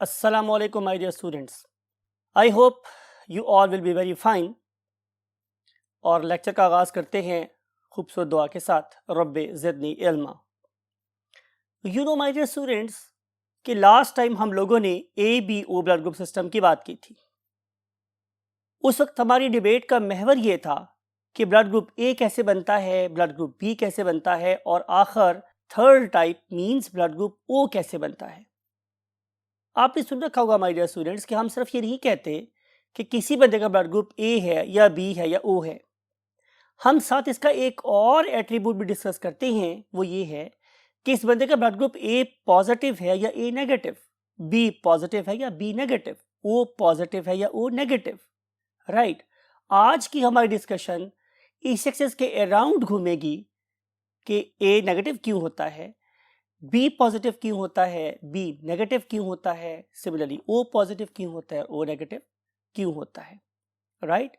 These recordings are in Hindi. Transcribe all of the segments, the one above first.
Assalamu alaikum my dear students. I hope you all will be very fine. और लेक्चर का आगाज़ करते हैं खूबसूरत दुआ के साथ रब्बे ज़िदनी इल्मा। You know my dear students कि लास्ट टाइम हम लोगों ने ABO ब्लड ग्रुप सिस्टम की बात की थी। उस वक्त हमारी डिबेट का महवर ये था कि ब्लड ग्रुप A कैसे बनता है, ब्लड ग्रुप B कैसे बनता है और आखिर third type means blood group O कैसे बनता है। आपने सुन रखा होगा माय डियर स्टूडेंट्स कि हम सिर्फ ये नहीं कहते कि किसी बंदे का ब्लड ग्रुप A है या B है या O है, हम साथ इसका एक और एट्रीब्यूट भी डिस्कस करते हैं। वो ये है कि इस बंदे का ब्लड ग्रुप A पॉजिटिव है या A नेगेटिव, B पॉजिटिव है या B नेगेटिव, O पॉजिटिव है या O नेगेटिव। राइट, आज की हमारी डिस्कशन इस एक्सेस के अराउंड घूमेगी कि A नेगेटिव क्यों होता है, B पॉजिटिव क्यों होता है, B नेगेटिव क्यों होता है, सिमिलरली O पॉजिटिव क्यों होता है, O नेगेटिव क्यों होता है। राइट,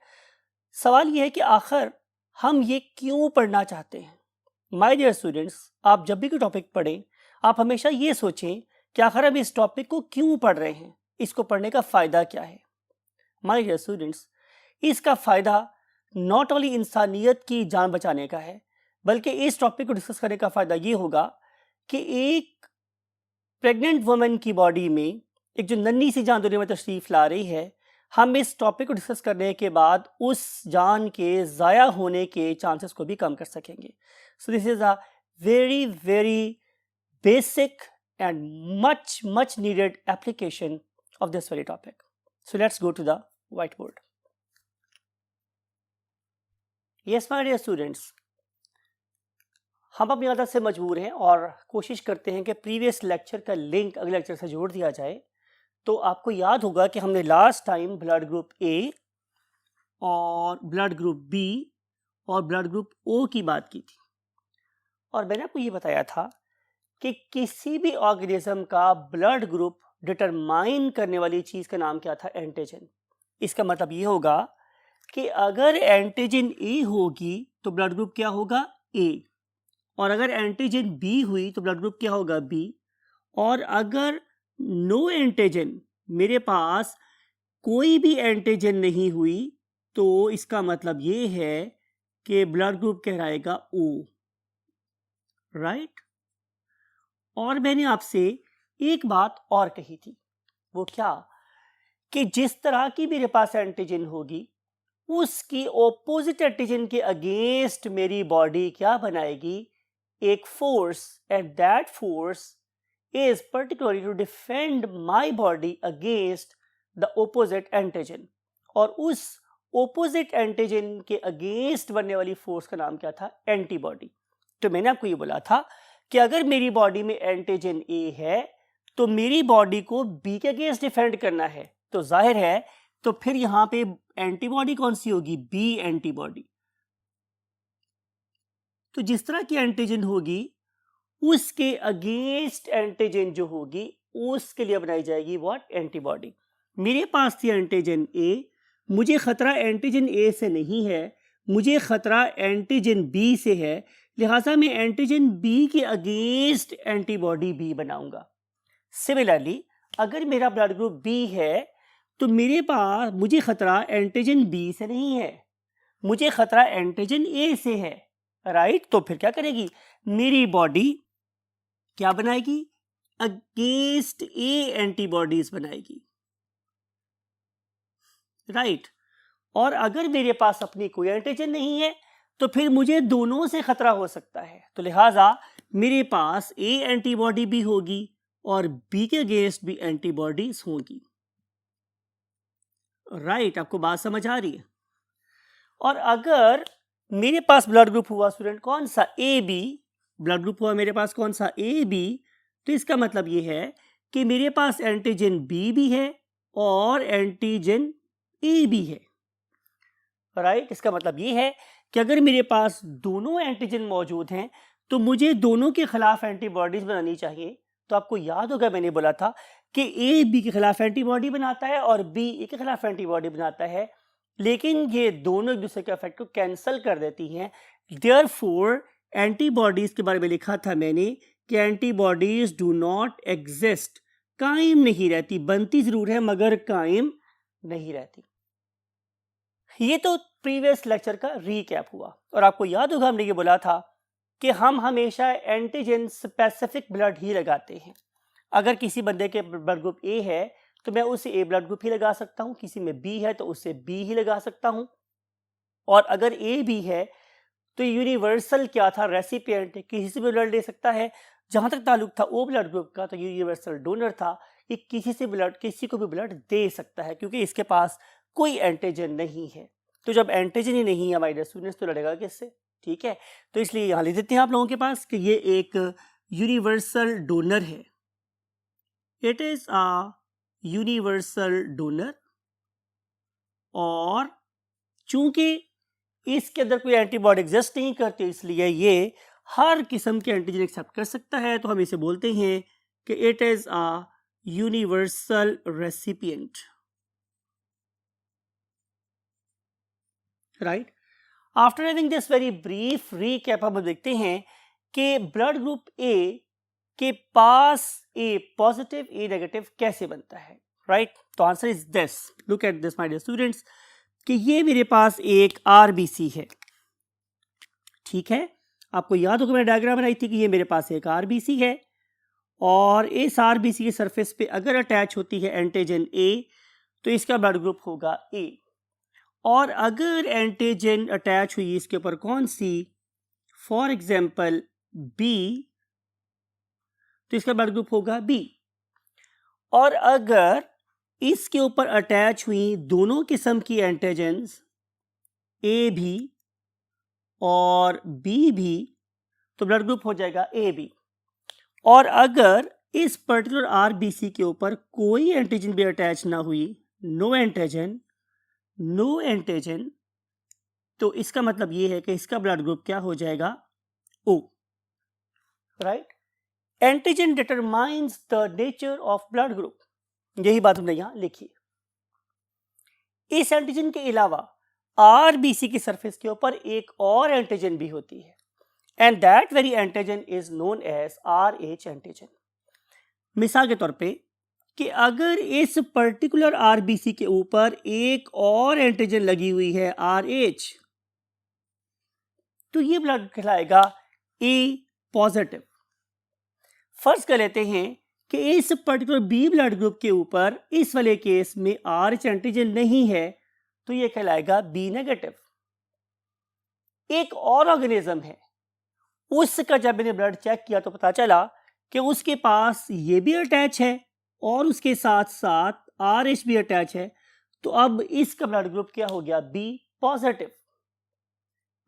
सवाल यह है कि आखिर हम ये क्यों पढ़ना चाहते हैं। माय डियर स्टूडेंट्स, आप जब भी कोई टॉपिक पढ़ें आप हमेशा ये सोचें कि आखिर हम इस टॉपिक को क्यों पढ़ रहे हैं, इसको पढ़ने का फ़ायदा क्या है। माय डियर स्टूडेंट्स, इसका फ़ायदा नॉट ओनली इंसानियत की जान बचाने का है, बल्कि इस टॉपिक को डिस्कस करने का फ़ायदा ये होगा कि एक प्रेग्नेंट वुमेन की बॉडी में एक जो नन्ही सी जान दुनिया में तशरीफ़ ला रही है, हम इस टॉपिक को डिस्कस करने के बाद उस जान के ज़ाया होने के चांसेस को भी कम कर सकेंगे। So this is a very very basic and much needed application of this very topic. So let's go to the white board. Yes my dear students, हम अपनी आदत से मजबूर हैं और कोशिश करते हैं कि प्रीवियस लेक्चर का लिंक अगले लेक्चर से जोड़ दिया जाए। तो आपको याद होगा कि हमने last time blood group A और ब्लड ग्रुप B और ब्लड ग्रुप O की बात की थी, और मैंने आपको ये बताया था कि किसी भी ऑर्गेनिज्म का ब्लड ग्रुप डिटरमाइन करने वाली चीज़ का नाम क्या था, एंटीजन। इसका मतलब ये होगा कि अगर एंटीजन A होगी तो ब्लड ग्रुप क्या होगा, A, और अगर एंटीजन B हुई तो ब्लड ग्रुप क्या होगा, B, और अगर नो एंटीजन, मेरे पास कोई भी एंटीजन नहीं हुई, तो इसका मतलब ये है कि ब्लड ग्रुप कहलाएगा O। राइट, और मैंने आपसे एक बात और कही थी, वो क्या कि जिस तरह की मेरे पास एंटीजन होगी उसकी ऑपोजिट एंटीजन के अगेंस्ट मेरी बॉडी क्या बनाएगी, एक force, and that force is particularly to defend my body against the opposite antigen। और उस opposite antigen के against बनने वाली फोर्स का नाम क्या था, एंटीबॉडी। तो मैंने आपको ये बोला था कि अगर मेरी बॉडी में एंटीजन A है तो मेरी बॉडी को B के अगेंस्ट डिफेंड करना है, तो जाहिर है तो फिर यहाँ पे एंटीबॉडी कौन सी होगी, B एंटीबॉडी। तो जिस तरह की एंटीजन होगी उसके अगेंस्ट एंटीजन जो होगी उसके लिए बनाई जाएगी व्हाट, एंटीबॉडी। मेरे पास थी एंटीजन A, मुझे खतरा एंटीजन A से नहीं है, मुझे खतरा एंटीजन B से है, लिहाजा मैं एंटीजन B के अगेंस्ट एंटीबॉडी B बनाऊंगा। सिमिलरली अगर मेरा ब्लड ग्रुप B है तो मेरे पास मुझे खतरा एंटीजन B से नहीं है, मुझे खतरा एंटीजन A से है। राइट, तो फिर क्या करेगी मेरी बॉडी, क्या बनाएगी, अगेंस्ट A एंटीबॉडीज बनाएगी। राइट, और अगर मेरे पास अपनी कोई एंटीजन नहीं है तो फिर मुझे दोनों से खतरा हो सकता है, तो लिहाजा मेरे पास A एंटीबॉडी भी होगी और B के अगेंस्ट भी एंटीबॉडीज होंगी। राइट, आपको बात समझ आ रही है। और अगर मेरे पास ब्लड ग्रुप हुआ स्टूडेंट कौन सा, AB, ब्लड ग्रुप हुआ मेरे पास कौन सा, AB, तो इसका मतलब ये है कि मेरे पास एंटीजन B भी है और एंटीजन A भी है। राइट, इसका मतलब ये है कि अगर मेरे पास दोनों एंटीजन मौजूद हैं तो मुझे दोनों के खिलाफ एंटीबॉडीज बनानी चाहिए। तो आपको याद होगा मैंने बोला था कि A B के खिलाफ एंटीबॉडी बनाता है और B A के खिलाफ एंटीबॉडी बनाता है, लेकिन ये दोनों एक दूसरे के इफेक्ट को कैंसिल कर देती हैं। देयरफॉर एंटीबॉडीज के बारे में लिखा था मैंने कि एंटीबॉडीज डू नॉट एग्जिस्ट कायम नहीं रहती, बनती जरूर है मगर कायम नहीं रहती। ये तो प्रीवियस लेक्चर का रीकैप हुआ और आपको याद होगा हमने ये बोला था कि हम हमेशा एंटीजन स्पेसिफिक ब्लड ही लगाते हैं। अगर किसी बंदे के ब्लड ग्रुप ए है तो मैं उसे ए ब्लड ग्रुप ही लगा सकता हूँ, किसी में बी है तो उससे बी ही लगा सकता हूँ, और अगर ए बी है तो यूनिवर्सल क्या था, रेसिपिएंट किसी से भी ब्लड ले सकता है। जहां तक ताल्लुक था ओ ब्लड ग्रुप का तो यूनिवर्सल डोनर था, ये किसी को भी ब्लड दे सकता है क्योंकि इसके पास कोई एंटीजन नहीं है। तो जब एंटीजन ही नहीं है हमारे स्टूडेंट्स तो लड़ेगा किससे, ठीक है। तो इसलिए यहां लिख देते हैं आप लोगों के पास कि ये एक यूनिवर्सल डोनर है, it is a universal donor, और चूंकि इसके अंदर कोई एंटीबॉडी एग्जिस्ट नहीं करती इसलिए ये हर किस्म के एंटीजन एक्सेप्ट कर सकता है। तो हम इसे बोलते हैं कि it is a universal recipient, right. After having this very brief recap हम देखते हैं कि ब्लड ग्रुप ए के पास ए पॉजिटिव ए नेगेटिव कैसे बनता है, राइट। तो answer is this, look at this my dear students, कि ये मेरे पास एक आरबीसी है, ठीक है। आपको याद होगा मैंने डायग्राम बनाई थी कि ये मेरे पास एक आरबीसी है और इस आरबीसी के सरफेस पे अगर अटैच होती है एंटीजन ए तो इसका ब्लड ग्रुप होगा ए, और अगर एंटीजन अटैच हुई इसके ऊपर कौन सी, फॉर एग्जाम्पल बी, तो इसका ब्लड ग्रुप होगा बी। और अगर इसके ऊपर अटैच हुई दोनों किस्म की एंटीजन्स ए भी और बी भी तो ब्लड ग्रुप हो जाएगा ए बी। और अगर इस पर्टिकुलर आरबीसी के ऊपर कोई एंटीजन भी अटैच ना हुई, नो एंटीजन, तो इसका मतलब ये है कि इसका ब्लड ग्रुप क्या हो जाएगा, oh, right. Antigen determines the nature of blood group, यही बात हमने यहां लिखी। इस एंटीजन के अलावा आरबीसी की सरफेस के ऊपर एक और एंटीजन भी होती है and that very antigen is known as RH antigen. मिसाल के तौर पे कि अगर इस पर्टिकुलर आरबीसी के ऊपर एक और एंटीजन लगी हुई है RH, तो ये ब्लड कहलाएगा ए पॉजिटिव। फर्ज कर लेते हैं कि इस पर्टिकुलर बी ब्लड ग्रुप के ऊपर इस वाले केस में RH एंटीजन नहीं है तो ये कहलाएगा बी नेगेटिव। एक और ऑर्गेनिज्म है, उसका जब मैंने ब्लड चेक किया तो पता चला कि उसके पास ये भी अटैच है और उसके साथ साथ RH भी अटैच है, तो अब इसका ब्लड ग्रुप क्या हो गया, बी पॉजिटिव।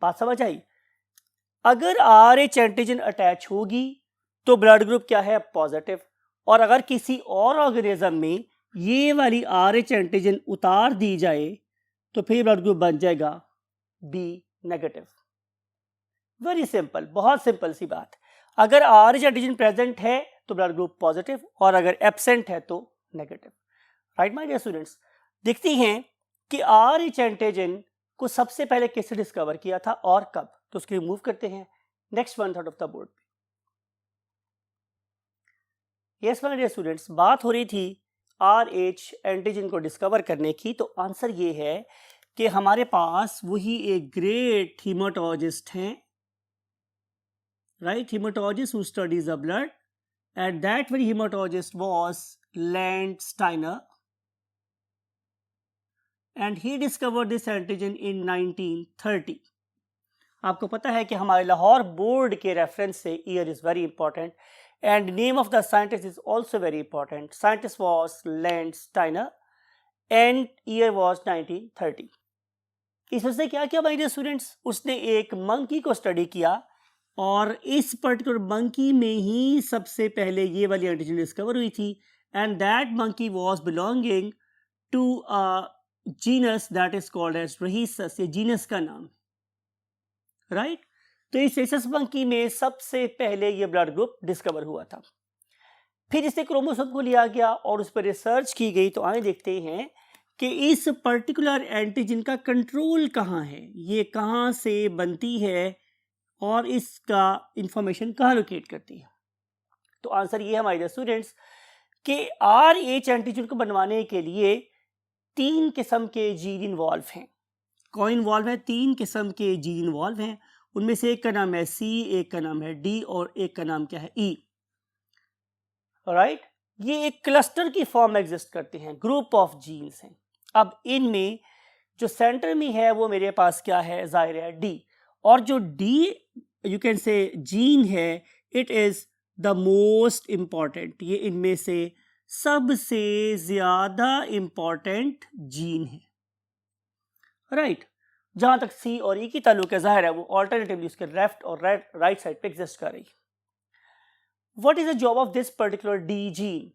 बात समझ आई। अगर RH एंटीजन अटैच होगी तो ब्लड ग्रुप क्या है, पॉजिटिव, और अगर किसी और ऑर्गेनिज्म में ये वाली RH एंटीजन उतार दी जाए तो फिर ब्लड ग्रुप बन जाएगा बी नेगेटिव। वेरी सिंपल, बहुत सिंपल सी बात। अगर RH एंटीजन प्रेजेंट है तो ब्लड ग्रुप पॉजिटिव और अगर एब्सेंट है तो negative, right my dear students. देखते हैं कि RH एंटीजन को सबसे पहले किसने डिस्कवर किया था और कब, तो उसके रिमूव करते हैं नेक्स्ट 1/3 ऑफ द बोर्ड पे। यस माय डियर स्टूडेंट्स, बात हो रही थी RH एंटीजन को डिस्कवर करने की, तो आंसर ये है कि हमारे पास वही एक ग्रेट हीमाटोलॉजिस्ट हैं, right, hematologist who studies the blood, and that very hematologist was Landsteiner and he discovered this antigen in 1930। आपको पता है कि हमारे लाहौर बोर्ड के रेफरेंस से year is very important and name of the scientist is also very important. Scientist was Landsteiner and year was 1930. इसमें क्या किया माय डियर स्टूडेंट्स, उसने एक मंकी को स्टडी किया और इस पर्टिकुलर मंकी में ही सबसे पहले ये वाली एंटीजन डिस्कवर हुई थी and that monkey was belonging to a genus that is called as rhesus, ये जीनस का नाम, राइट। तो इस रेसस मंकी में सबसे पहले ये ब्लड ग्रुप डिस्कवर हुआ था। फिर इसे क्रोमोसोम को लिया गया और उस पर रिसर्च की गई, तो आगे देखते हैं कि इस पर्टिकुलर एंटीजन का कंट्रोल कहाँ है, ये कहाँ से बनती है और इसका इंफॉर्मेशन कहाँ लोकेट करती है। तो आंसर ये है हमारे स्टूडेंट्स कि RH एंटीजन को बनवाने के लिए 3 किस्म के जीन इन्वॉल्व हैं। कौन इन्वॉल्व है? 3 किस्म के जीन इन्वॉल्व हैं। उनमें से एक का नाम है C, एक का नाम है D और एक का नाम क्या है E। राइट, ये एक क्लस्टर की फॉर्म में एग्जिस्ट करते हैं, ग्रुप ऑफ जीन्स हैं। अब इनमें जो सेंटर में है वो मेरे पास क्या है? जाहिर है D। और जो D you can say gene है, it is the most important, ये इनमें से सबसे ज्यादा इंपॉर्टेंट जीन है। राइट, जहां तक C और E की ताल्लुक है, जाहिर है वो ऑल्टरनेटिवली उसके लेफ्ट और राइट साइड पे एग्जिस्ट कर रही है। What is the job of this particular D gene?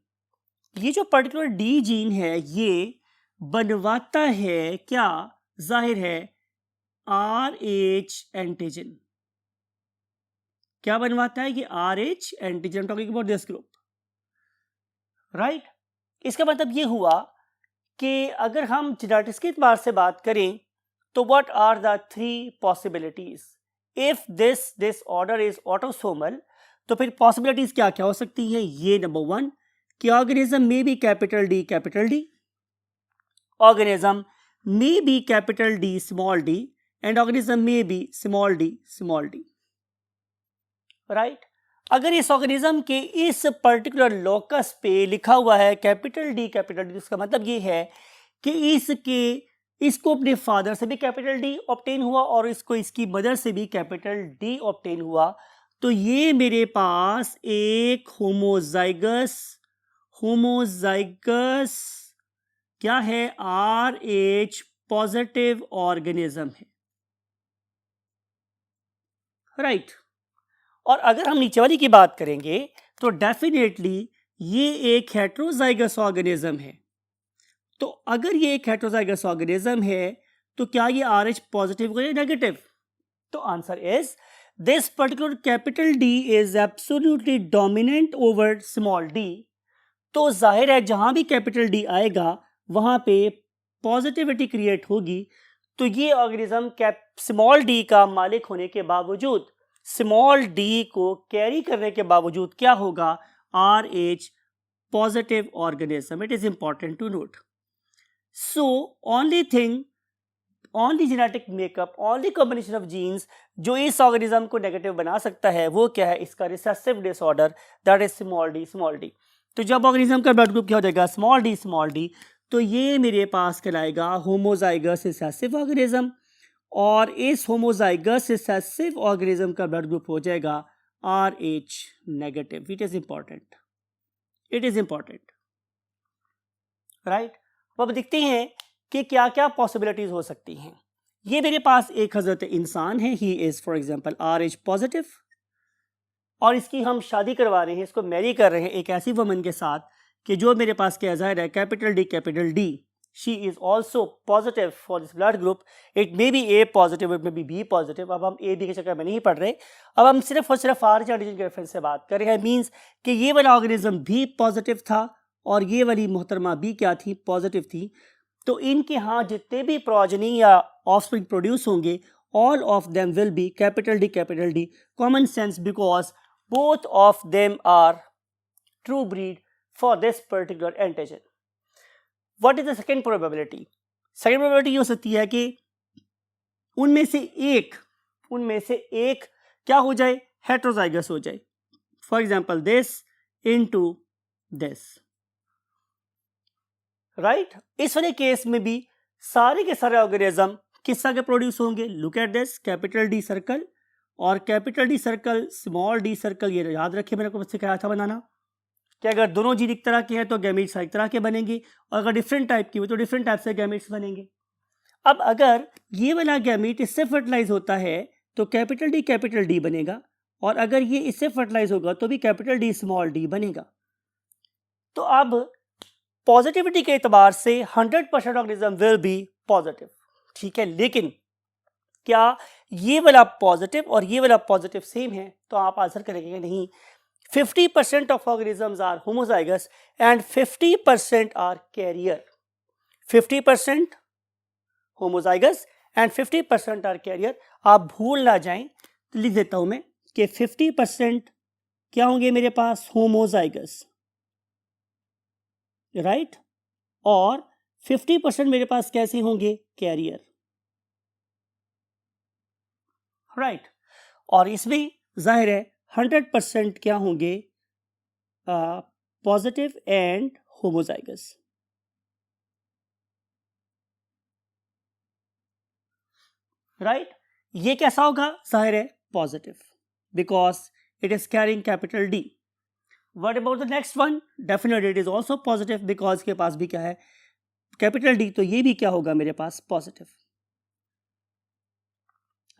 ये जो पर्टिकुलर D जीन है ये बनवाता है क्या? जाहिर है RH एंटीजन। क्या बनवाता है? कि RH antigen, talking about this group. Right, इसका मतलब ये हुआ कि अगर हम जेनेटिक्स के एतबार से बात करें तो what are the 3 possibilities? If this disorder is autosomal तो फिर पॉसिबिलिटीज क्या क्या हो सकती है? ये नंबर 1 कि ऑर्गेनिज्म में बी कैपिटल D, ऑर्गेनिज्म में be capital D small d and organism में बी स्मॉल d। राइट, अगर इस ऑर्गेनिज्म के इस पर्टिकुलर लोकस पे लिखा हुआ है कैपिटल D, इसका मतलब ये है कि इसको अपने फादर से भी कैपिटल D ऑब्टेन हुआ और इसको इसकी मदर से भी कैपिटल D ऑब्टेन हुआ, तो ये मेरे पास एक होमोजाइगस क्या है? RH पॉजिटिव ऑर्गेनिज्म है। राइट, और अगर हम नीचे वाली की बात करेंगे तो डेफिनेटली ये एक हेट्रोजाइगस ऑर्गेनिज्म है। तो अगर ये एक हेट्रोजाइगस ऑर्गेनिज्म है तो क्या ये RH पॉजिटिव हो या नेगेटिव? तो answer is this particular capital D is absolutely dominant over small d। तो जाहिर है जहां भी कैपिटल D आएगा वहां पे पॉजिटिविटी क्रिएट होगी। तो ये ऑर्गेनिज्म स्मॉल d का मालिक होने के बावजूद, स्मॉल d को कैरी करने के बावजूद क्या होगा? RH positive organism. It is important to note. So only genetic makeup, only combination of genes जो इस ऑर्गेनिज्म को नेगेटिव बना सकता है वो क्या है? इसका recessive disorder, that is small d। तो जब ऑर्गेनिज्म का ब्लड ग्रुप क्या हो जाएगा? स्मॉल d, तो ये मेरे पास कहलाएगा होमोजाइगस रिसेसिव ऑर्गेनिज्म, और इस होमोजाइगस रिसेसिव ऑर्गेनिज्म का ब्लड ग्रुप हो जाएगा RH negative. It is important. Right, अब देखते हैं कि क्या क्या पॉसिबिलिटीज हो सकती हैं। ये मेरे पास एक हजरत इंसान है, he is for example RH positive, और इसकी हम शादी करवा रहे हैं, इसको मैरी कर रहे हैं एक ऐसी वुमन के साथ कि जो मेरे पास क्या जाहिर है capital D। She is also positive for this blood group. It may be A positive, it may be B positive. अब हम A B के चक्कर में नहीं पढ़ रहे, अब हम सिर्फ और सिर्फ RH एंटीजन के रेफरेंस से बात कर रहे हैं। मीन्स कि ये वाला ऑर्गेनिज्म भी पॉजिटिव था और ये वाली मोहतरमा भी क्या थी? पॉजिटिव थी। तो इनके यहाँ जितने भी प्रोजनी या ऑफस्प्रिंग प्रोड्यूस होंगे, all of them will be capital D। Common sense, because both of them are true breed for this particular antigen. What is the second probability? Second probability ये हो सकती है कि उनमें से एक क्या हो जाए? हेट्रोजाइगस हो जाए। For example this into this. Right, इस वाले केस में भी सारे के सारे ऑर्गेनिज्म किस तरह के प्रोड्यूस होंगे? Look at this, capital D circle और capital D circle, small d circle. ये याद रखिए, मैंने आपको सिखाया था बनाना कि अगर दोनों जीन एक तरह के हैं तो गैमेट्स एक तरह के बनेंगे, और अगर डिफरेंट टाइप की हो तो डिफरेंट टाइप से गैमेट्स बनेंगे। अब अगर ये वाला गैमेट इससे फर्टिलाइज होता है तो कैपिटल D बनेगा, और अगर ये इससे फर्टिलाइज होगा तो भी कैपिटल D स्मॉल d बनेगा। तो अब पॉजिटिविटी के एतबार से 100% ऑर्गेनिज्म विल बी पॉजिटिव, ठीक है। लेकिन क्या ये वाला पॉजिटिव और ये वाला पॉजिटिव सेम है? तो आप आंसर करेंगे नहीं। 50% of organisms are homozygous and 50% are carrier. 50% homozygous and 50% are carrier. आप भूल ना जाएं, तो लिख देता हूं मैं कि 50% क्या होंगे मेरे पास? होमोजाइगस, राइट, और 50% मेरे पास कैसे होंगे, कैरियर, राइट। और इसमें जाहिर है 100% क्या होंगे, पॉजिटिव एंड होमोजाइगस, राइट। ये कैसा होगा, जाहिर है positive, because it is carrying capital D. What about the next one, definitely it is also positive, because के पास भी क्या है, कैपिटल डी, तो ये भी क्या होगा मेरे पास, पॉजिटिव,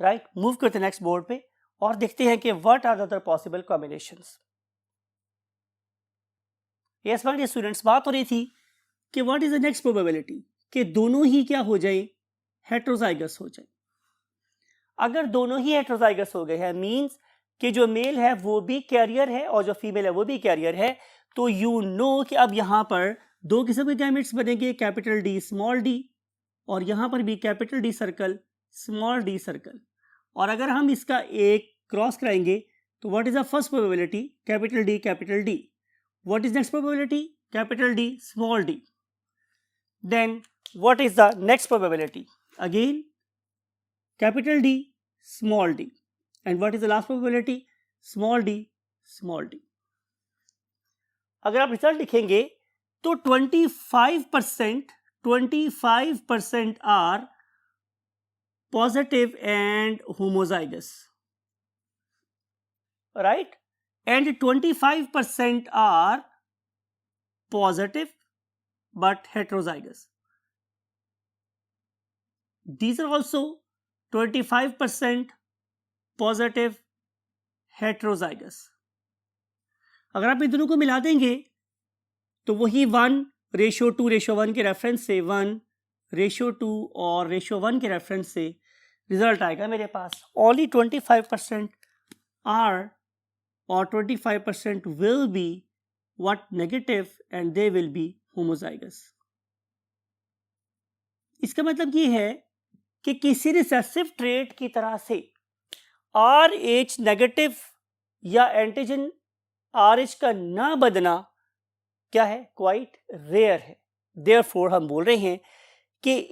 राइट। मूव करते नेक्स्ट बोर्ड पे और देखते हैं कि what are the other possible combinations. Yes my dear students, बात हो रही थी कि what is the next probability, कि दोनों ही क्या हो जाए, हेट्रोजाइगस हो जाए। अगर दोनों ही हेट्रोजाइगस हो गए हैं, मींस कि जो मेल है वो भी कैरियर है और जो फीमेल है वो भी कैरियर है, तो यू नो कि अब यहां पर दो किस्म के गैमेट्स बनेंगे, कैपिटल डी स्मॉल डी, और यहां पर भी capital D circle small D circle. और अगर हम इसका एक क्रॉस कराएंगे तो what is the first probability, capital D capital D. What is next probability, capital D small D. Then what is the next probability, again capital D small D, and what is the last probability, small D small D. अगर आप रिजल्ट लिखेंगे तो 25% are positive and homozygous, right, and 25% are positive but heterozygous. These are also 25% positive heterozygous. अगर आप इन दोनों को मिला देंगे तो वही 1:2:1 के रेफरेंस से 1:2 और 1:1 के रेफरेंस से रिजल्ट आएगा मेरे पास। ओनली 25% आर और 25% will be what, negative, and they will be homozygous. इसका मतलब ये है कि किसी रिसेसिव ट्रेट की तरह से RH नेगेटिव या एंटीजन RH का ना बदना क्या है, क्वाइट रेयर है। देयरफॉर हम बोल रहे हैं कि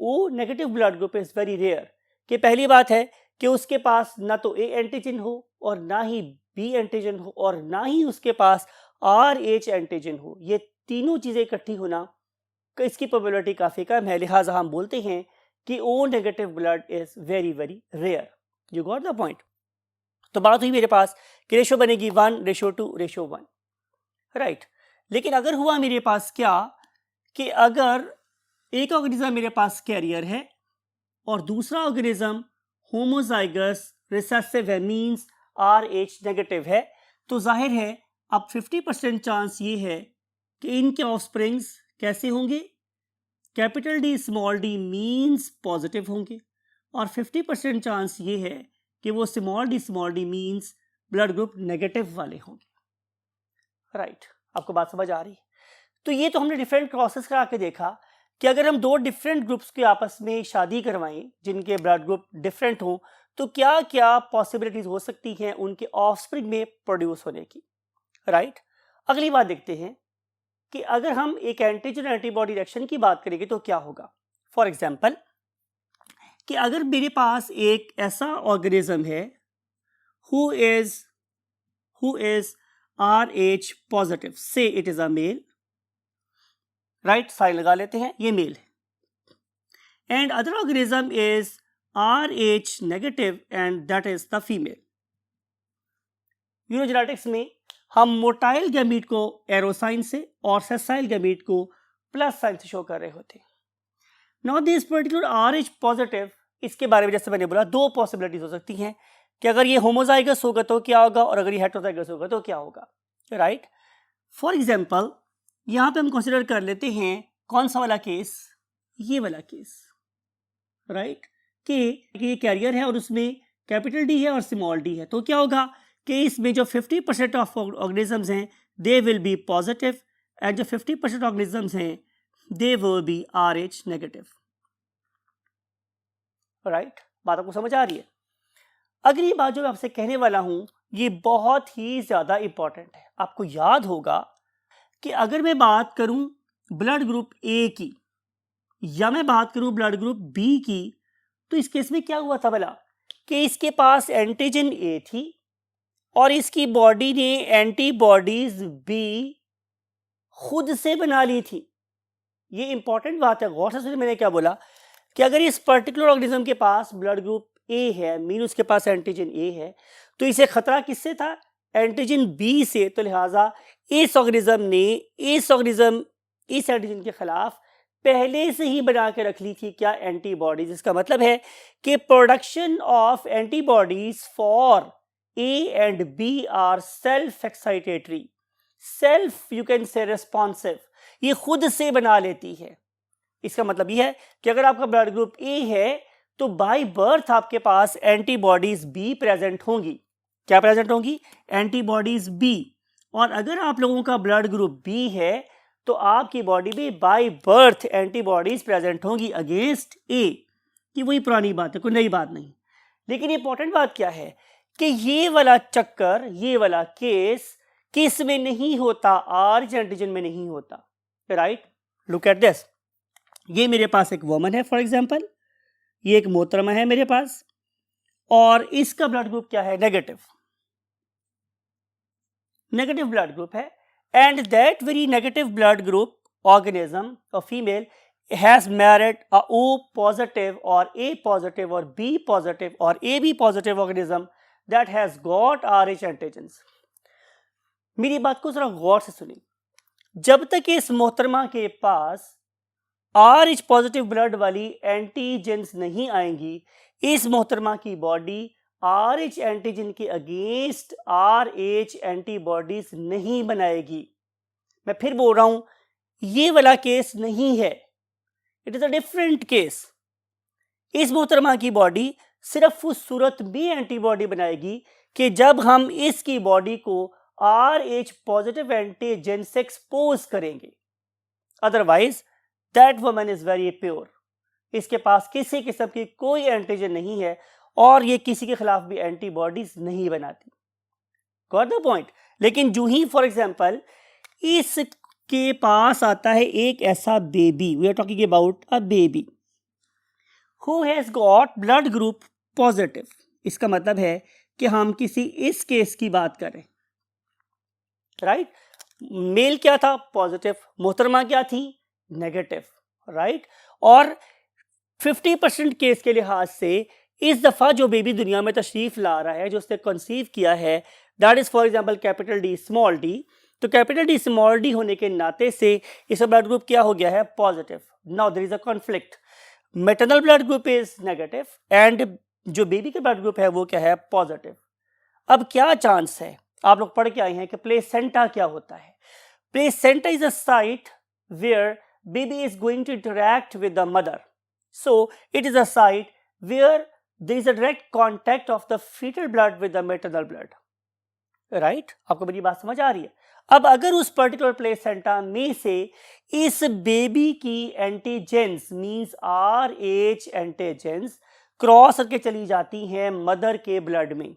O negative blood group is very rare. कि पहली बात है कि उसके पास ना तो A एंटीजन हो और ना ही B एंटीजन हो और ना ही उसके पास RH एंटीजन हो। ये तीनों चीजें इकट्ठी होना, इसकी प्रोबेबिलिटी काफी कम है, लिहाजा हम बोलते हैं कि O negative blood is very very rare. You got the point. तो बात हुई मेरे पास कि रेशो बनेगी 1:2:1, राइट। लेकिन अगर हुआ मेरे पास क्या कि अगर एक ऑर्गेनिज्म मेरे पास कैरियर है और दूसरा ऑर्गेनिज्म होमोजाइगस रिसेसिव है, मींस RH नेगेटिव है, तो जाहिर है अब 50% चांस ये है कि इनके ऑफस्प्रिंग्स कैसे होंगे, capital D small D means positive होंगे, और 50% चांस ये है कि वो small D means blood group negative वाले होंगे, राइट। आपको बात समझ आ रही? तो ये तो हमने डिफरेंट क्रॉसेस करा के देखा कि अगर हम दो डिफरेंट ग्रुप्स के आपस में शादी करवाएं जिनके ब्लड ग्रुप डिफरेंट हों, तो क्या क्या पॉसिबिलिटीज हो सकती हैं उनके ऑफस्प्रिंग में प्रोड्यूस होने की, राइट। अगली बात देखते हैं कि अगर हम एक एंटीजन एंटीबॉडी रिएक्शन की बात करेंगे तो क्या होगा। फॉर एग्जांपल कि अगर मेरे पास एक ऐसा ऑर्गेनिज्म है who is RH positive, say it is a male, right, sign लगा लेते हैं, ये मेल है, and other organism is RH negative and that is the female. यूरोजेनेटिक्स में हम मोटाइल गैमीट को एरो साइन से और सेसाइल गैमीट को प्लस साइन से शो कर रहे होते हैं। Now this particular RH positive, इसके बारे में जैसे मैंने बोला दो पॉसिबिलिटीज हो सकती हैं कि अगर ये होमोजाइगस होगा तो क्या होगा और अगर ये हेटेरोजाइगस होगा तो क्या होगा, राइट। फॉर एग्जांपल यहां पे हम कंसीडर कर लेते हैं कौन सा वाला केस, ये वाला केस, राइट, कि ये कैरियर है और उसमें कैपिटल डी है और स्मॉल डी है, तो क्या होगा कि इसमें जो 50% ऑफ ऑर्गेनिजम्स हैं they will be positive and जो 50% ऑर्गेनिजम्स हैं they will be RH negative, right. बात आपको समझ आ रही है? अगली बात जो मैं आपसे कहने वाला हूं ये बहुत ही ज्यादा इंपॉर्टेंट है। आपको याद होगा कि अगर मैं बात करूं ब्लड ग्रुप ए की या मैं बात करूं ब्लड ग्रुप बी की, तो इस केस में क्या हुआ था भला कि इसके पास एंटीजन ए थी और इसकी बॉडी ने एंटीबॉडीज बी खुद से बना ली थी। ये इंपॉर्टेंट बात है, गौर से सुनिए मैंने क्या बोला कि अगर इस पर्टिकुलर ऑर्गेनिज्म के पास ब्लड ग्रुप ए है, मीन उसके पास एंटीजन ए है, तो इसे खतरा किससे था? एंटीजन बी से। तो लिहाजा इस ऑर्गेनिज्म ने इस एंटीजन के खिलाफ पहले से ही बना के रख ली थी क्या? एंटीबॉडीज। इसका मतलब है कि production of antibodies for A and B are self excitatory, self you can say responsive, ये खुद से बना लेती है। इसका मतलब यह है कि अगर आपका ब्लड ग्रुप ए है तो बाय बर्थ आपके पास एंटीबॉडीज बी प्रेजेंट होंगी। क्या प्रेजेंट होंगी? Antibodies B. और अगर आप लोगों का ब्लड ग्रुप बी है तो आपकी बॉडी में बाय बर्थ एंटीबॉडीज प्रेजेंट होंगी अगेंस्ट ए। ये वही पुरानी बात है, कोई नई बात नहीं। लेकिन इंपॉर्टेंट बात क्या है कि ये वाला चक्कर, ये वाला केस किस में नहीं होता? आरएच एंटीजन में नहीं होता। Right, look at this. ये मेरे पास एक वुमन है फॉर एग्जांपल, ये एक मोहतरमा है मेरे पास, और इसका ब्लड ग्रुप क्या है? नेगेटिव ब्लड ग्रुप है। And that very negative blood group organism और female has married a O positive और A positive और B positive और AB positive organism that has got RH antigens। मेरी बात को जरा गौर से सुनिए। जब तक इस मोहतरमा के पास RH पॉजिटिव ब्लड वाली एंटीजेंस नहीं आएंगी, इस मोहतरमा की बॉडी RH एंटीजन के अगेंस्ट RH एंटीबॉडीज नहीं बनाएगी। मैं फिर बोल रहा हूं, ये वाला केस नहीं है, it is a different case. इस मोहतरमा की बॉडी सिर्फ उस सूरत में एंटीबॉडी बनाएगी कि जब हम इसकी बॉडी को RH पॉजिटिव एंटीजन से एक्सपोज करेंगे। Otherwise that woman is very pure, इसके पास किसी किस्म की कोई एंटीजन नहीं है और ये किसी के खिलाफ भी एंटीबॉडीज नहीं बनाती। Got the point? लेकिन जो ही फॉर एग्जांपल इसके पास आता है एक ऐसा baby, we are talking about a baby who has got blood group positive, इसका मतलब है कि हम किसी इस केस की बात करें। राइट, मेल क्या था? पॉजिटिव, मोहतरमा क्या थी? नेगेटिव। राइट, और 50% केस के लिहाज से इस दफा जो बेबी दुनिया में तशरीफ ला रहा है, जो उसने कंसीव किया है, that is for example capital D small D. तो कैपिटल डी स्मॉल डी होने के नाते से इसका ब्लड ग्रुप क्या हो गया है? Positive. Now there is a conflict, maternal blood group is negative and जो बेबी का ब्लड ग्रुप है वो क्या है? पॉजिटिव। अब क्या चांस है? आप लोग पढ़ के आए हैं कि प्लेसेंटा क्या होता है। Placenta is a site where baby is going to interact with the mother, so it is a site where there is a direct contact of the fetal blood with the maternal blood। Right, आपको मेरी बात समझ आ रही है? अब अगर उस पर्टिकुलर प्लेसेंटा में से इस बेबी की antigens means RH antigens cross करके चली जाती हैं मदर के ब्लड में।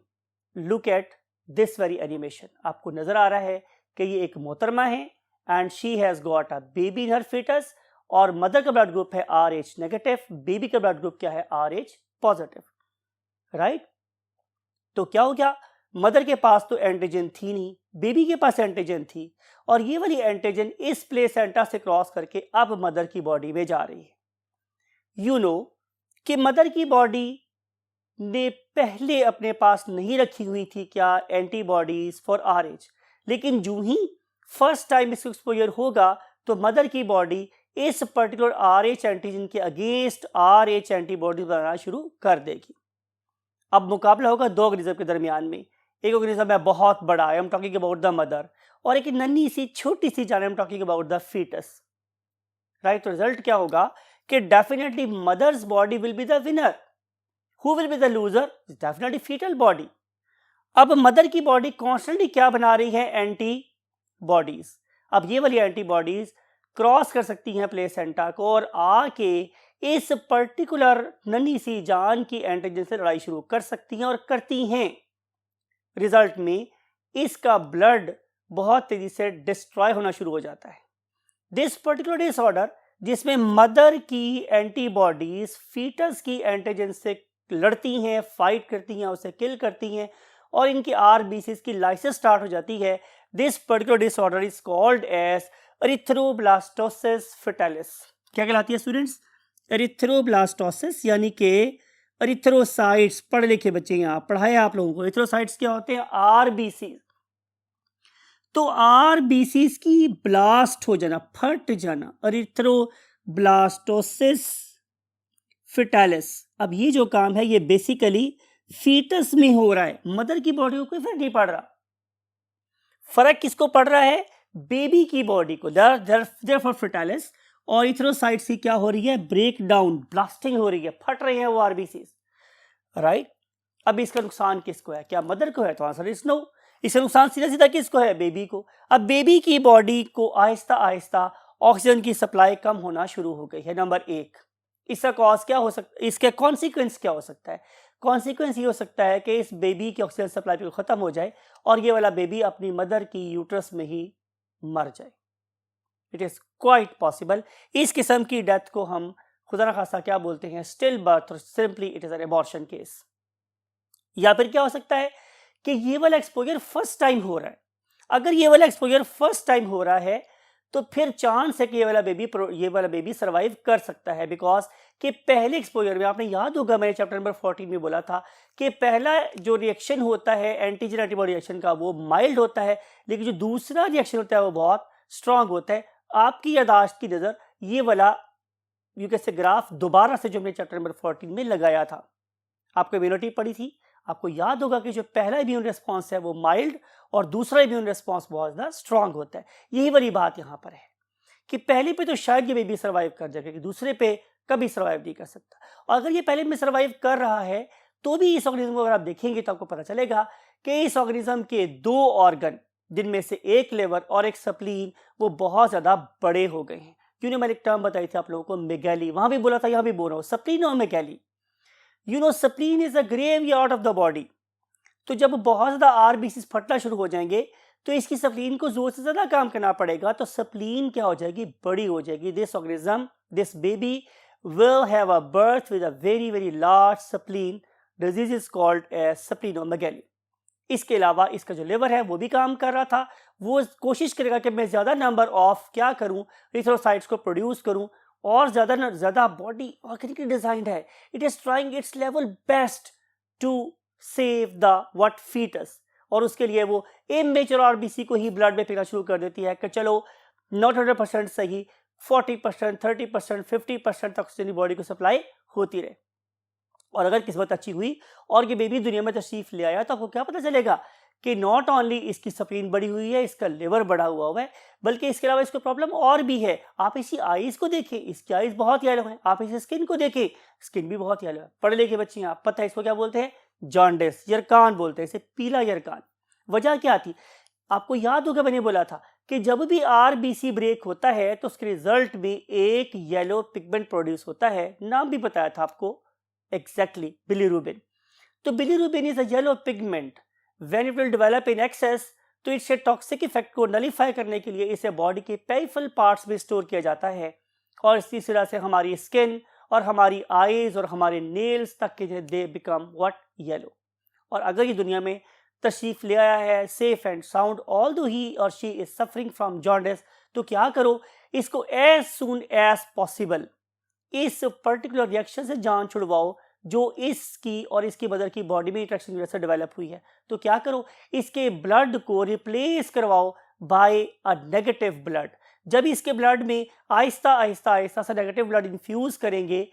Look at this very animation. आपको नजर आ रहा है कि ये एक मोहतरमा है and she has got a baby in her fetus और मदर का ब्लड ग्रुप है RH नेगेटिव, बेबी का ब्लड ग्रुप क्या है? RH positive. राइट, तो क्या हो गया? मदर के पास तो एंटीजन थी नहीं, बेबी के पास एंटीजन थी, और ये वाली एंटीजन इस प्लेसेंटा से क्रॉस करके अब मदर की बॉडी में जा रही है। यू नो कि मदर की बॉडी ने पहले अपने पास नहीं रखी हुई थी क्या? एंटीबॉडीज फॉर RH, लेकिन जो ही फर्स्ट टाइम इसको एक्सपोजर होगा तो मदर की बॉडी इस पर्टिकुलर RH एंटीजन के अगेंस्ट RH एंटीबॉडी बनाना शुरू कर देगी। अब मुकाबला होगा दो ऑर्गेनिज्म के दरमियान में। एक ऑर्गेनिज्म है बहुत बड़ा, I am talking about the mother, और एक नन्ही सी छोटी सी जान, I am talking about the foetus. Right, तो रिजल्ट क्या होगा कि definitely mother's body will be the winner. Who will be the loser? Definitely foetal body. अब मदर की बॉडी कॉन्स्टेंटली क्या बना रही है? Antibodies. अब ये वाली एंटीबॉडीज क्रॉस कर सकती हैं प्लेसेंटा को और आके इस पर्टिकुलर नन्ही सी जान की एंटीजन से लड़ाई शुरू कर सकती हैं और करती हैं। रिजल्ट में इसका ब्लड बहुत तेजी से डिस्ट्रॉय होना शुरू हो जाता है। दिस पर्टिकुलर डिसऑर्डर, जिसमें मदर की एंटीबॉडीज फीटस की एंटीजन से लड़ती हैं, फाइट करती हैं, उसे किल करती हैं और इनकी आरबीसीज की लाइसिस स्टार्ट हो जाती है। This particular disorder is called as erythroblastosis fetalis. क्या कहलाती है स्टूडेंट्स? एरिथ्रोब्लास्टोसिस, यानी कि एरिथ्रोसाइट्स। पढ़े लिखे बच्चे यहाँ पढ़ाया आप लोगों को। एरिथ्रोसाइट्स क्या होते हैं? आरबीसी। तो आरबीसीज की ब्लास्ट हो जाना, फट जाना, एरिथ्रोब्लास्टोसिस फेटालिस। अब ये जो काम है ये बेसिकली फीटस में हो रहा है, मदर की बॉडी को कोई फर्क नहीं पड़ रहा। फर्क किसको पड़ रहा है? बेबी की बॉडी को। देयरफॉर फेटालिस और इथ्रोसाइट्स की क्या हो रही है? ब्रेक डाउन, ब्लास्टिंग हो रही है, फट रही है वो आरबीसी, राइट। अब इसका नुकसान किसको है? क्या मदर को है? तो आंसर इज नो। इसका नुकसान सीधा सीधा किसको है? बेबी को। अब बेबी की बॉडी को आहिस्ता आहिस्ता ऑक्सीजन की सप्लाई कम होना शुरू हो गई है, नंबर एक। इसका कॉज क्या हो सकता है? इसके कॉन्सिक्वेंस क्या हो सकता है? कॉन्सिक्वेंस ये हो सकता है कि इस बेबी की ऑक्सीजन सप्लाई बिल्कुल खत्म हो जाए और ये वाला बेबी अपनी मदर की यूट्रस में ही मर जाए। It is quite possible. इस किस्म की डेथ को हम खुदा न खासा क्या बोलते हैं? स्टिल बर्थ, और simply it is an abortion case. या फिर क्या हो सकता है कि ये वाला एक्सपोजर फर्स्ट टाइम हो रहा है। अगर ये वाला एक्सपोजर फर्स्ट टाइम हो रहा है तो फिर चांस है कि ये वाला बेबी सर्वाइव कर सकता है, बिकॉज कि पहले एक्सपोजर में, आपने याद होगा मैंने चैप्टर नंबर 14 में बोला था कि पहला जो रिएक्शन होता है एंटीजन एंटीबॉडी रिएक्शन का वो माइल्ड होता है, लेकिन जो दूसरा रिएक्शन होता है वो बहुत स्ट्रांग होता है। आपकी यादाश्त की नजर ये वाला यू कैसे ग्राफ दोबारा से जो मैंने चैप्टर नंबर 14 में लगाया था, आपको इम्यूनिटी पढ़ी थी, आपको याद होगा कि जो पहला इम्यून रिस्पॉन्स है वो माइल्ड और दूसरा इम्यून रिस्पॉन्स बहुत ज़्यादा स्ट्रांग होता है। यही वाली बात यहाँ पर है कि पहले पे तो शायद ये बेबी सर्वाइव कर जाएगा, कि दूसरे पे कभी सर्वाइव नहीं कर सकता। और अगर ये पहले में सर्वाइव कर रहा है तो भी इस ऑर्गेनिज्म को अगर आप देखेंगे तो आपको पता चलेगा कि इस ऑर्गेनिज्म के दो ऑर्गन, जिनमें से एक लिवर और एक स्प्लीन, वो बहुत ज़्यादा बड़े हो गए हैं। क्यों? मैंने एक टर्म बताई थी आप लोगों को, मेगैली। वहाँ भी बोला था, यहाँ भी बोल रहा हूँ, स्प्लीन और मेगैली। You know, spleen is a graveyard of the body. तो जब बहुत ज्यादा आरबीसी फटना शुरू हो जाएंगे तो इसकी स्प्लीन को जोर से ज्यादा काम करना पड़ेगा, तो स्प्लीन क्या हो जाएगी? बड़ी हो जाएगी। This organism, this baby will have a birth with a very very large spleen. Disease is called as splenomegaly. इसके अलावा इसका जो लिवर है वो भी काम कर रहा था, वो कोशिश करेगा कि मैं ज्यादा नंबर ऑफ क्या करूं, एरिथ्रोसाइट्स को प्रोड्यूस करूं, और ज्यादा बॉडी ऑर्गेनिकली डिजाइंड है। It is trying its level best to save the what foetus, और उसके लिए वो इमेच्योर आरबीसी को ही ब्लड में पीना शुरू कर देती है कि चलो नॉट 100% सही, 40%, 30%, 50% तक ऑक्सीजन बॉडी को सप्लाई होती रहे। और अगर किस्मत अच्छी हुई और ये बेबी दुनिया में तशरीफ ले आया तो आपको क्या पता चलेगा कि नॉट ओनली इसकी स्प्लीन बड़ी हुई है, इसका लिवर बड़ा हुआ है, बल्कि इसके अलावा इसको प्रॉब्लम और भी है। आप इसी आईज को देखें, इसकी आईज बहुत येलो है। आप इसी स्किन को देखें, स्किन भी बहुत येलो है। पढ़े लिखे बच्चे आप पता है इसको क्या बोलते हैं? जॉन्डिस, यरकान बोलते हैं इसे, पीला यरकान। वजह क्या थी? आपको याद होगा मैंने बोला था कि जब भी आरबीसी ब्रेक होता है तो उसके रिजल्ट में एक येलो पिगमेंट प्रोड्यूस होता है। नाम भी बताया था आपको, एग्जैक्टली, बिलीरुबिन। तो bilirubin is a yellow pigment. When it will develop in excess तो इससे टॉक्सिक इफेक्ट को नलीफाई करने के लिए इसे बॉडी के पेरिफेरल पार्ट्स में स्टोर किया जाता है, और इसी तरह से हमारी स्किन और हमारी आईज और हमारे नेल्स तक के दे बिकम व्हाट? येलो। और अगर ये दुनिया में तशरीफ ले आया है safe and sound, although he और she is suffering from jaundice, तो क्या करो? इसको एज सून एज पॉसिबल इस पर्टिकुलर रिएक्शन से जान छुड़वाओ जो इसकी और इसकी मदर की बॉडी में इंट्रैक्शन की वजह से डेवलप हुई है। तो क्या करो? इसके ब्लड को रिप्लेस करवाओ बाय अ नेगेटिव ब्लड। जब इसके ब्लड में आहिस्ता आहिस्ता आहिस्ता सा नेगेटिव ब्लड इन्फ्यूज करेंगे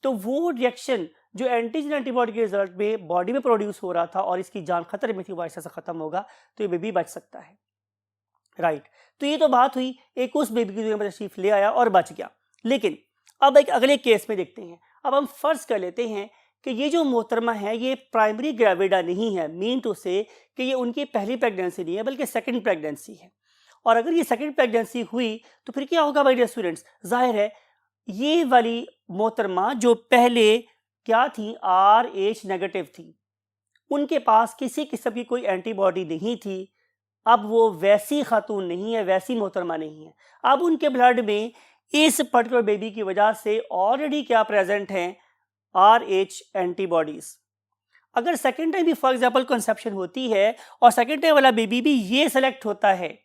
तो वो रिएक्शन जो एंटीजन एंटीबॉडी के रिजल्ट में बॉडी में प्रोड्यूस हो रहा था और इसकी जान खतरे में थी, वो आहिस्ता सा खत्म होगा, तो ये बेबी बच सकता है, राइट। तो ये तो बात हुई, एक उस बेबी की दुनिया में तशरीफ ले आया और बच गया। लेकिन अब एक अगले केस में देखते हैं। अब हम फर्ज कर लेते हैं कि ये जो मोहतरमा है ये प्राइमरी ग्रेविडा नहीं है, मीन टू से कि ये उनकी पहली प्रेगनेंसी नहीं है बल्कि सेकंड प्रेगनेंसी है। और अगर ये सेकंड प्रेगनेंसी हुई तो फिर क्या होगा माय डियर स्टूडेंट्स? जाहिर है ये वाली मोहतरमा जो पहले क्या थी, RH नेगेटिव थी, उनके पास किसी किस्म की कोई एंटीबॉडी नहीं थी अब वो वैसी खातून नहीं है, वैसी मोहतरमा नहीं है। अब उनके ब्लड में इस पर्टिकुलर बेबी की वजह से ऑलरेडी क्या प्रेजेंट हैं, RH एंटीबॉडीज। अगर सेकेंड टाइम भी फॉर एग्जाम्पल कंसेप्शन होती है और सेकेंड टाइम वाला बेबी भी ये सेलेक्ट होता है,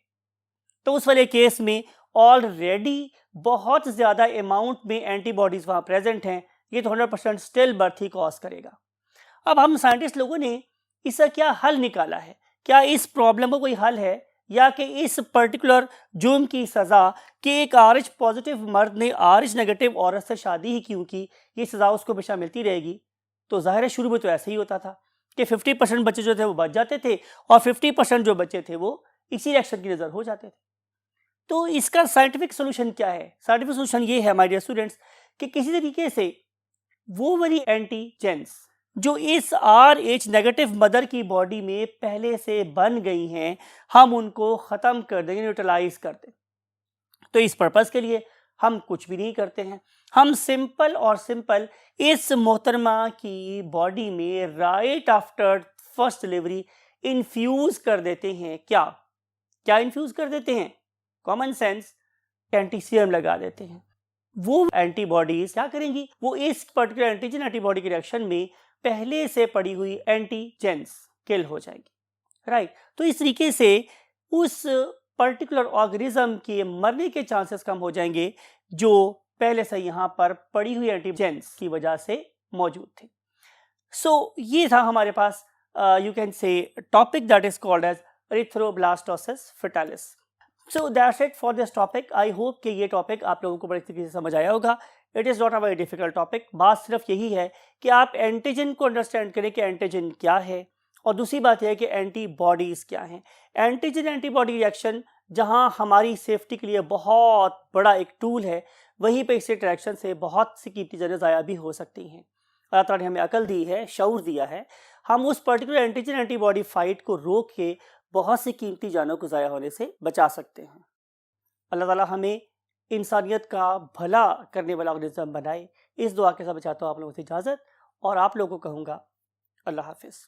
तो उस वाले केस में ऑलरेडी बहुत ज़्यादा अमाउंट में एंटीबॉडीज वहाँ प्रेजेंट हैं। ये तो 100% स्टिल बर्थ ही कॉज करेगा। अब हम साइंटिस्ट लोगों ने इसका क्या हल निकाला है? क्या इस प्रॉब्लम को कोई हल है, या कि इस पर्टिकुलर जुर्म की सज़ा कि एक RH पॉजिटिव मर्द ने RH नेगेटिव औरत से शादी ही क्यों की, ये सज़ा उसको हमेशा मिलती रहेगी? तो ज़ाहिर है शुरू में तो ऐसे ही होता था कि 50% बच्चे जो थे वो बच जाते थे और 50% जो बच्चे थे वो इसी रिएक्शन की नज़र हो जाते थे। तो इसका साइंटिफिक सोल्यूशन क्या है? साइंटिफिक सोल्यूशन ये है माय डियर स्टूडेंट्स कि किसी तरीके से वो वाली एंटीजेंस जो इस RH नेगेटिव मदर की बॉडी में पहले से बन गई हैं, हम उनको ख़त्म कर देंगे, न्यूट्रलाइज कर दें। तो इस पर्पज़ के लिए हम कुछ भी नहीं करते हैं, हम सिंपल और सिंपल इस मोहतरमा की बॉडी में right after first delivery infuse कर देते हैं। क्या इन्फ्यूज़ कर देते हैं? कॉमन सेंस, एंटीसीरम लगा देते हैं। वो एंटीबॉडीज क्या करेंगी? वो इस पर्टिकुलर एंटीजन एंटीबॉडी के रिएक्शन में पहले से पड़ी हुई एंटीजेंस किल हो जाएगी, राइट। तो इस तरीके से उस पर्टिकुलर ऑर्गेनिज्म के मरने के चांसेस कम हो जाएंगे जो पहले से यहाँ पर पड़ी हुई एंटीजेंस की वजह से मौजूद थे। सो ये था हमारे पास you can say topic that is called as erythroblastosis fetalis. So that's it for this topic. I hope कि ये टॉपिक आप लोगों को बड़ी तरीके से समझ आया होगा। It is not a very difficult topic. बात सिर्फ यही है कि आप एंटीजन को अंडरस्टैंड करें कि एंटीजन क्या है, और दूसरी बात यह है कि एंटीबॉडीज़ क्या हैं। एंटीजन एंटीबॉडी रिएक्शन जहां हमारी सेफ्टी के लिए बहुत बड़ा एक टूल है, वहीं पे इस इंटरेक्शन से बहुत सी कीमती जानें ज़ाया भी हो सकती हैं। अल्लाह ताला ने हमें अकल दी है, शऊर दिया है, हम उस पर्टिकुलर एंटीजन एंटीबॉडी फाइट को रोक के बहुत सी कीमती जानों को ज़ाया होने से बचा सकते हैं। अल्लाह ताला हमें इंसानियत का भला करने वाला ऑर्गेनिज्म बनाए। इस दुआ के साथ चाहता हूँ आप लोगों से इजाज़त, और आप लोगों को कहूँगा अल्लाह हाफिज़।